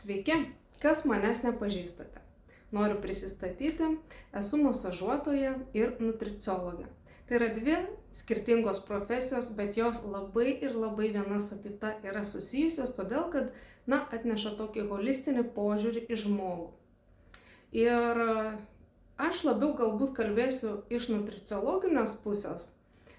Sveiki, kas manęs nepažįstate. Noriu prisistatyti, esu masažuotoja ir nutriciologė. Tai yra dvi skirtingos profesijos, bet jos labai viena su kita yra susijusios, todėl kad, atneša tokį holistinį požiūrį į žmogų. Ir aš labiau galbūt kalbėsiu iš nutriciologinės pusės,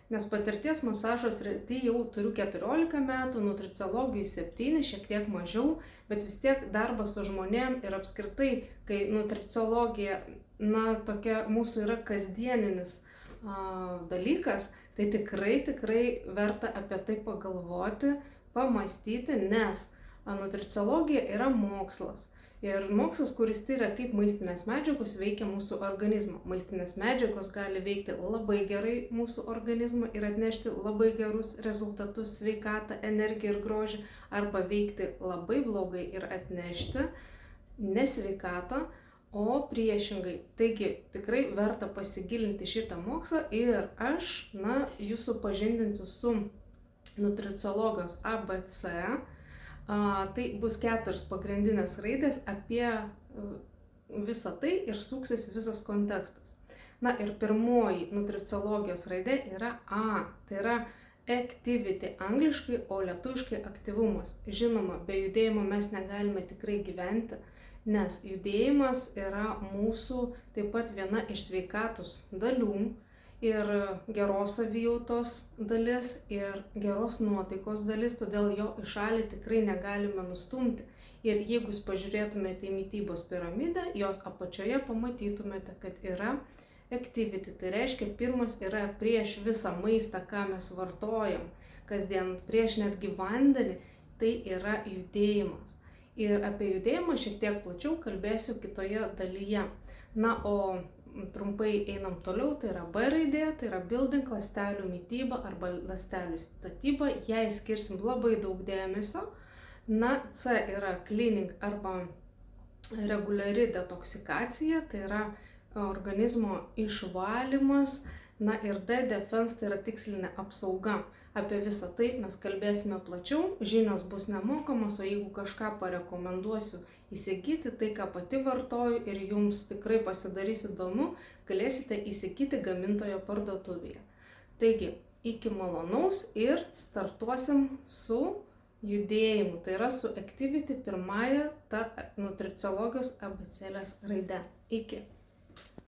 nes patirties masažo srityje jau turiu 14 metų, nutriciologijai 7, šiek tiek mažiau, bet vis tiek darbas su žmonėm ir apskritai, kai nutriciologija, tokia mūsų yra kasdieninis dalykas, tai tikrai verta apie tai pagalvoti, pamastyti, nes nutriciologija yra mokslas. Ir mokslas, kuris tyria, kaip maistinės medžiagos veikia mūsų organizmą. Maistinės medžiagos gali veikti labai gerai mūsų organizmą ir atnešti labai gerus rezultatus, sveikatą, energiją ir grožį, arba veikti labai blogai ir atnešti nesveikatą, o priešingai. Taigi tikrai verta pasigilinti šitą mokslą ir aš, jūs supažindinsiu su nutriciologijos ABC. Tai bus 4 pagrindinės raidės, apie visą tai ir suksis visas kontekstas. Ir pirmoji nutriciologijos raidė yra A, tai yra activity angliškai, o lietuviškai aktyvumas. Žinoma, be judėjimo mes negalime tikrai gyventi, nes judėjimas yra mūsų taip pat viena iš sveikatos dalių, ir geros savijautos dalis, ir geros nuotaikos dalis, todėl jo į šalį tikrai negalime nustumti. Ir jeigu jūs pažiūrėtumėte į mitybos piramidę, jos apačioje pamatytumėte, kad yra activity. Tai reiškia, pirmas yra prieš visą maistą, ką mes vartojam kasdien, prieš netgi vandenį, tai yra judėjimas. Ir apie judėjimą šiek tiek plačiau kalbėsiu kitoje dalyje. O trumpai einam toliau, tai yra B raidė, tai yra building, ląstelių mityba arba ląstelių statyba, jai skirsim labai daug dėmesio. C yra cleaning arba reguliari detoksikacija, tai yra organizmo išvalymas. Ir D defense, tai yra tikslinė apsauga. Apie visą tai mes kalbėsime plačiau, žinios bus nemokamos, o jeigu kažką parekomenduosiu įsigyti, tai ką pati vartoju ir jums tikrai pasidarys įdomu, galėsite įsigyti gamintojo parduotuvėje. Taigi, iki malonaus ir startuosim su judėjimu, tai yra su activity, pirmąja ta nutriciologijos abėcėlės raide. Iki.